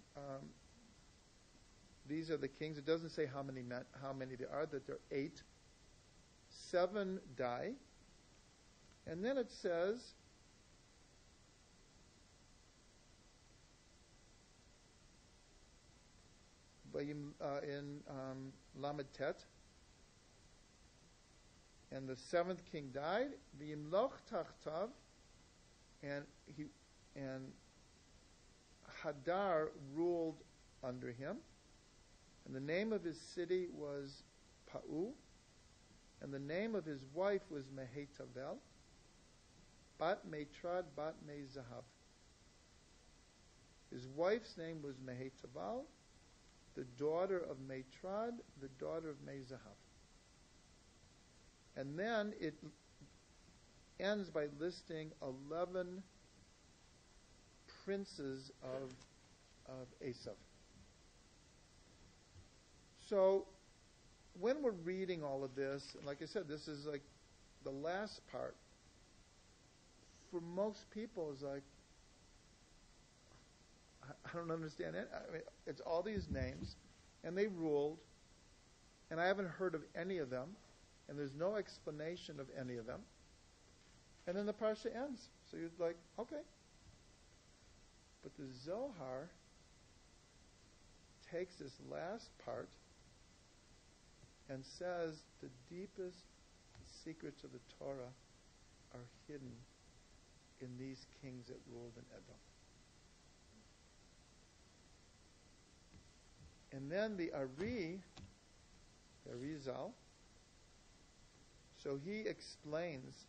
these are the kings. It doesn't say how many there are, that there are 8. 7 die. And then it says, in Lamed Tet, and the 7th king died, V'yimloch tachtav, and Hadar ruled under him, and the name of his city was Pa'u, and the name of his wife was Mehetavel, Bat Meitrad, Bat Mezahav. His wife's name was Mehetavel, the daughter of Meitrad, the daughter of Mezahav. And then it ends by listing 11 princes of Esau. So when we're reading all of this, and like I said, this is like the last part. For most people, it's like, I don't understand it. I mean, it's all these names, and they ruled, and I haven't heard of any of them, and there's no explanation of any of them. And then the parsha ends. So you're like, okay. But the Zohar takes this last part and says the deepest secrets of the Torah are hidden in these kings that ruled in Edom. And then the Arizal, so he explains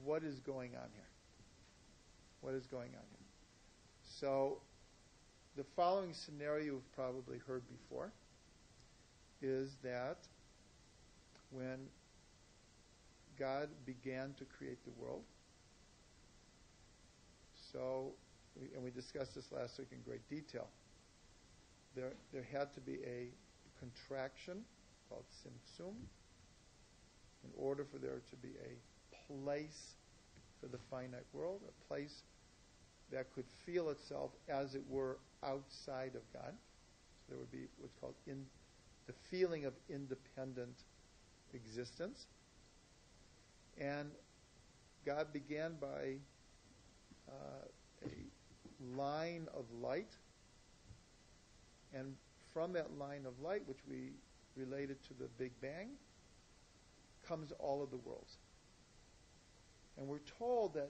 what is going on here. What is going on here? So the following scenario you've probably heard before is that when God began to create the world, and we discussed this last week in great detail, there had to be a contraction called Tzimtzum in order for there to be a place for the finite world, a place that could feel itself, as it were, outside of God. So there would be what's called the feeling of independent existence. And God began by a line of light, and from that line of light, which we related to the Big Bang, comes all of the worlds. And we're told that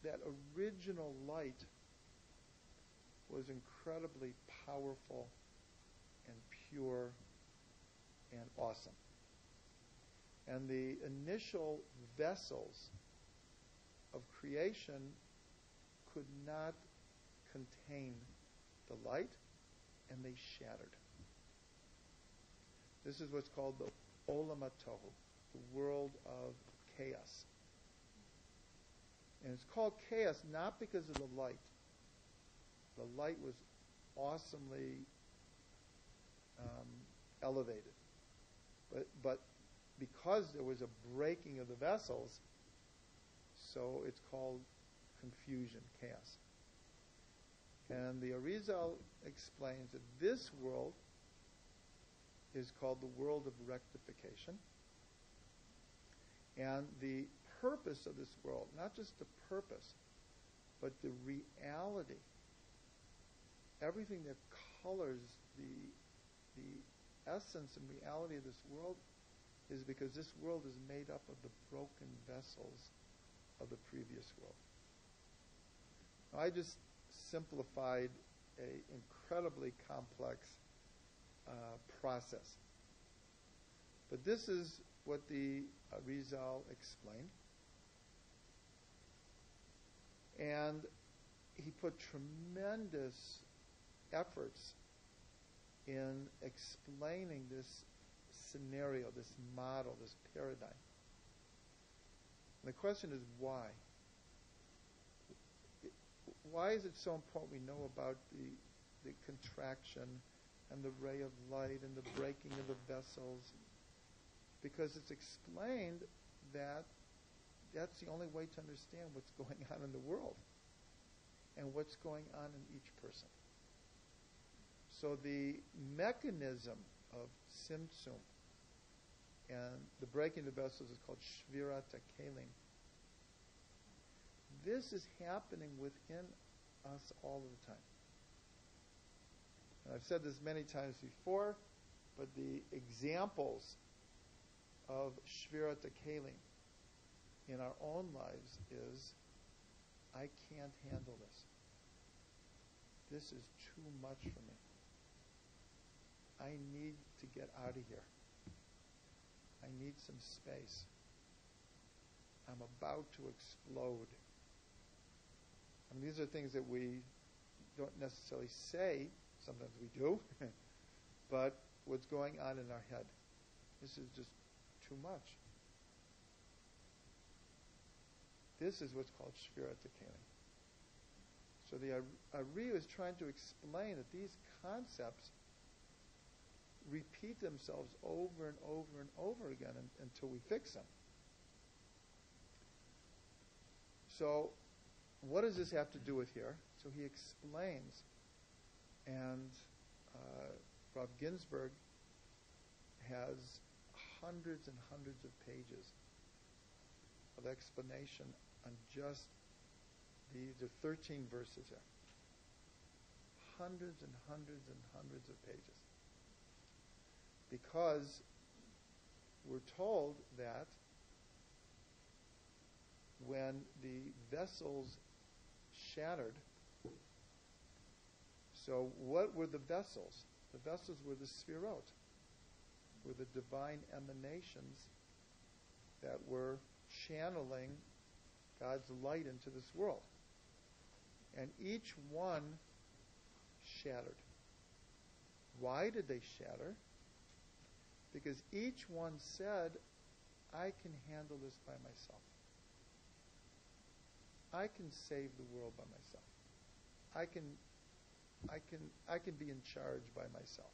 that original light was incredibly powerful and pure and awesome. And the initial vessels of creation could not contain the light, and they shattered. This is what's called the Olam HaTohu, the world of chaos. And it's called chaos not because of the light. The light was awesomely elevated. But because there was a breaking of the vessels, so it's called confusion, chaos. And the Arizal explains that this world is called the world of rectification. And the purpose of this world, not just the purpose, but the reality, everything that colors the essence and reality of this world, is because this world is made up of the broken vessels of the previous world. Now, I just simplified an incredibly complex process. But this is what the Arizal explained. And he put tremendous efforts in explaining this scenario, this model, this paradigm. And the question is why? Why is it so important we know about the contraction and the ray of light and the breaking of the vessels? Because it's explained that that's the only way to understand what's going on in the world and what's going on in each person. So the mechanism of Tzimtzum and the breaking of the vessels is called Shvirat HaKelim. This is happening within us all of the time. And I've said this many times before, but the examples of Shvirat HaKelim in our own lives is, I can't handle this. This is too much for me. I need to get out of here. I need some space. I'm about to explode. I mean, these are things that we don't necessarily say. Sometimes we do. But what's going on in our head. This is just too much. This is what's called Shvirat HaKelim. So the Arieh is trying to explain that these concepts, repeat themselves over and over and over again until we fix them. So, what does this have to do with here? So he explains, and Rav Ginsburg has hundreds and hundreds of pages of explanation on just the 13 verses here. Hundreds and hundreds and hundreds of pages. Because we're told that when the vessels shattered, so what were the vessels? The vessels were the sfirot, were the divine emanations that were channeling God's light into this world. And each one shattered. Why did they shatter? Because each one said, I can handle this by myself. I can save the world by myself. I can be in charge by myself.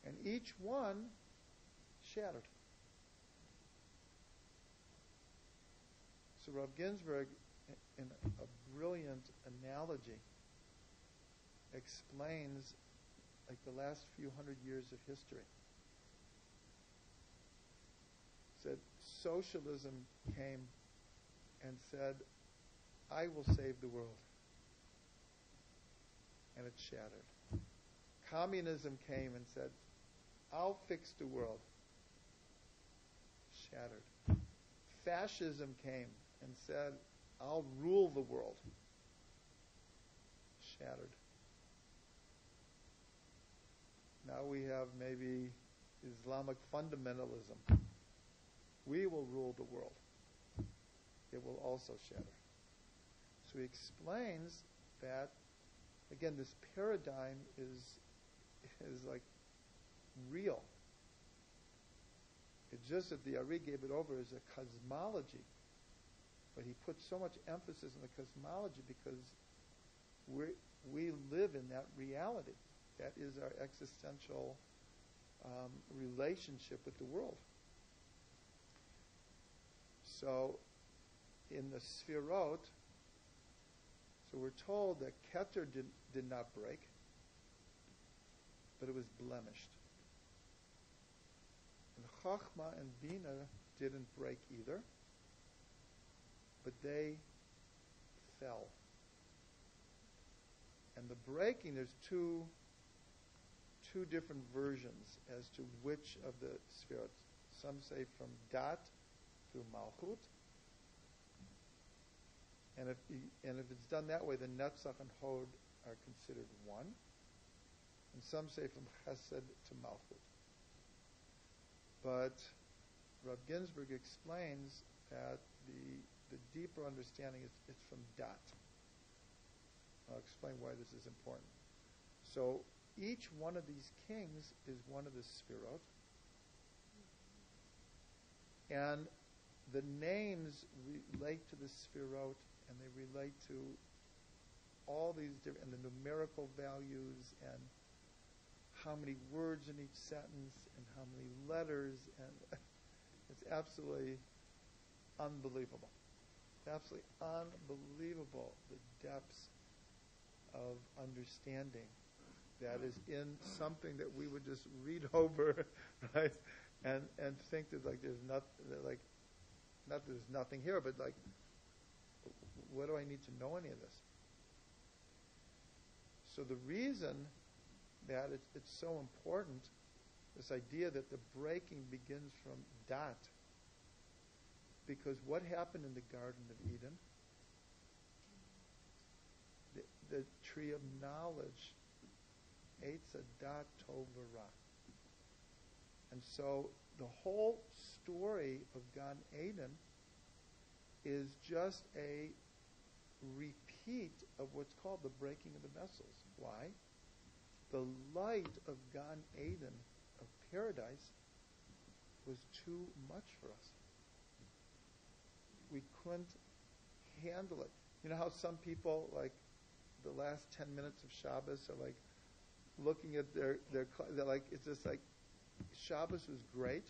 And each one shattered. So Rav Ginsburg, in a brilliant analogy, explains like the last few hundred years of history. Said socialism came and said, I will save the world. And it shattered. Communism came and said, I'll fix the world. Shattered. Fascism came and said, I'll rule the world. Shattered. Now we have maybe Islamic fundamentalism. We will rule the world. It will also shatter. So he explains that, again, this paradigm is like real. It's just that the Ari gave it over as a cosmology. But he put so much emphasis on the cosmology because we live in that reality. That is our existential relationship with the world. So, in the Sfirot, so we're told that Keter did not break, but it was blemished. And Chachma and Bina didn't break either, but they fell. And the breaking, there's two different versions as to which of the Sfirot. Some say from Dat through Malchut. And if it's done that way, then Netzach and Hod are considered one. And some say from Chesed to Malchut. But Rav Ginsburg explains that the deeper understanding is it's from Dat. I'll explain why this is important. So each one of these kings is one of the Sfirot. And the names relate to the Sfirot, and they relate to all these different, and the numerical values, and how many words in each sentence, and how many letters, and it's absolutely unbelievable. It's absolutely unbelievable the depths of understanding that is in something that we would just read over, right, and think that like there's not there's nothing here, but like, what do I need to know any of this? So the reason that it's so important, this idea that the breaking begins from Dat, because what happened in the Garden of Eden? The tree of knowledge, Eitz Hadat Tov V'Ra. And so the whole story of Gan Eden is just a repeat of what's called the breaking of the vessels. Why? The light of Gan Eden, of paradise, was too much for us. We couldn't handle it. You know how some people, like, the last 10 minutes of Shabbos are like, looking at they're like, it's just like, Shabbos was great,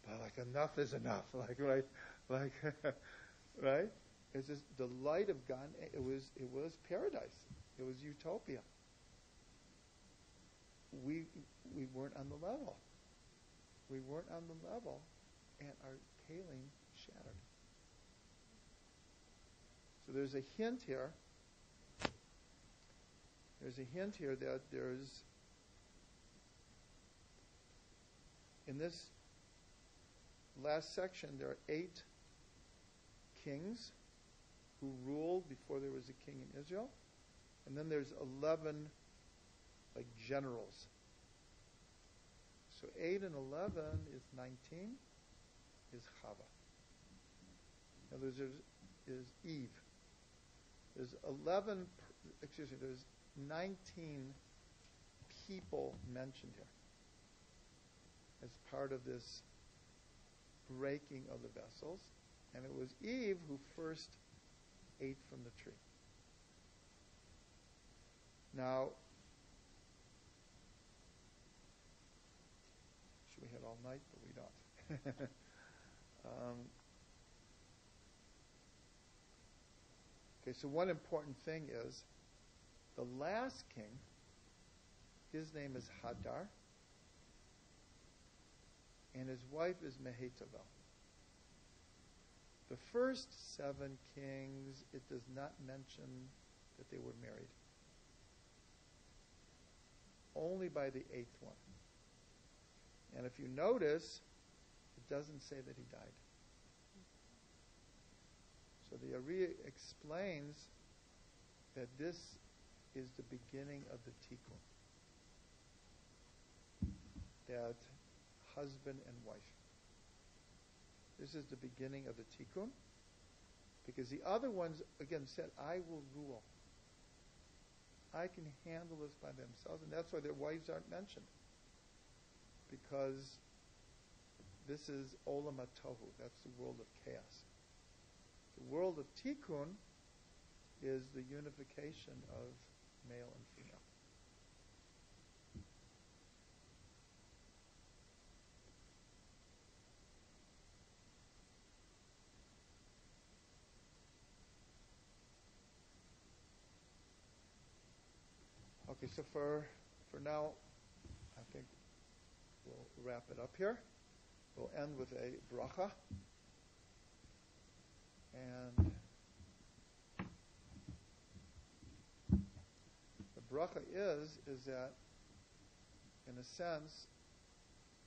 but like enough is enough. Like, right? Like, right? It's just the light of God. It was paradise. It was utopia. We weren't on the level. We weren't on the level, and our kalim shattered. So there's a hint here. There's a hint here that there's, in this last section, there are 8 kings who ruled before there was a king in Israel. And then there's 11 like generals. So 8 and 11 is 19, is Chava. Now there's Eve. There's 19 people mentioned here as part of this breaking of the vessels. And it was Eve who first ate from the tree. Now, should we hit all night? But we don't. Okay, so one important thing is the last king, his name is Hadar, and his wife is Mehetabel. The first 7 kings, it does not mention that they were married. Only by the 8th one. And if you notice, it doesn't say that he died. So the Arieh explains that this is the beginning of the tikkun. That husband and wife. This is the beginning of the tikkun. Because the other ones, again, said, I will rule. I can handle this by themselves. And that's why their wives aren't mentioned. Because this is Olam HaTohu. That's the world of chaos. The world of tikkun is the unification of male and female. Okay, so for now, I think we'll wrap it up here. We'll end with a bracha. And the bracha is that, in a sense,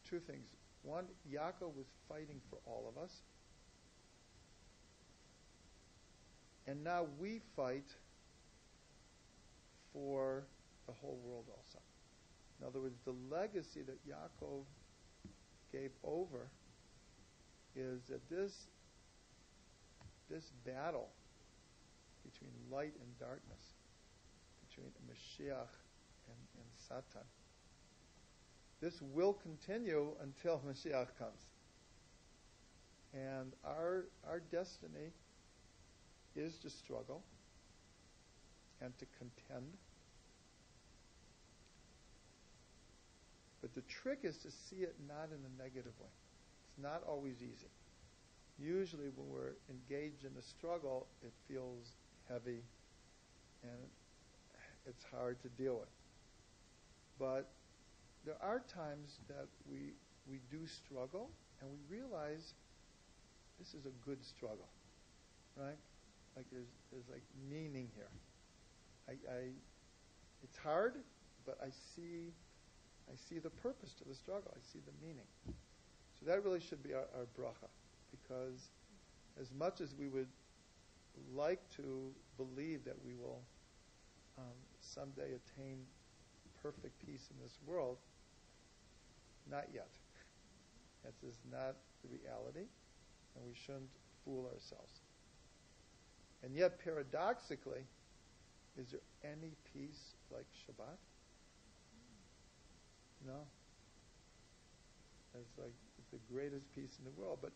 2 things. One, Yaakov was fighting for all of us. And now we fight for the whole world also. In other words, the legacy that Yaakov gave over is that this battle between light and darkness, between Mashiach and Satan, this will continue until Mashiach comes. And our destiny is to struggle and to contend. But the trick is to see it not in a negative way. It's not always easy. Usually when we're engaged in a struggle, it feels heavy and it's hard to deal with. But there are times that we do struggle and we realize this is a good struggle, right? Like there's like meaning here. It's hard, but I see the purpose to the struggle. I see the meaning. So that really should be our bracha. Because as much as we would like to believe that we will someday attain perfect peace in this world, not yet. That is not the reality, and we shouldn't fool ourselves. And yet, paradoxically, is there any peace like Shabbat? No. It's the greatest peace in the world, but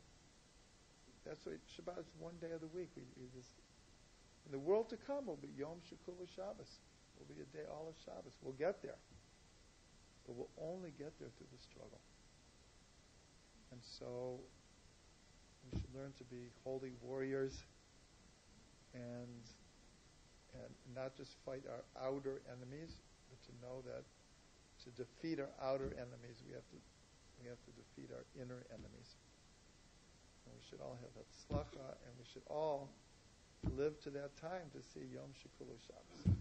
that's why Shabbat is one day of the week. In the world to come will be Yom Shekul Shabbos. will be a day all of Shabbos. We'll get there. But we'll only get there through the struggle. And so we should learn to be holy warriors and not just fight our outer enemies, but to know that to defeat our outer enemies, we have to defeat our inner enemies. And we should all have that tzlacha, and we should all live to that time to see Yom Shekulu Shabbos.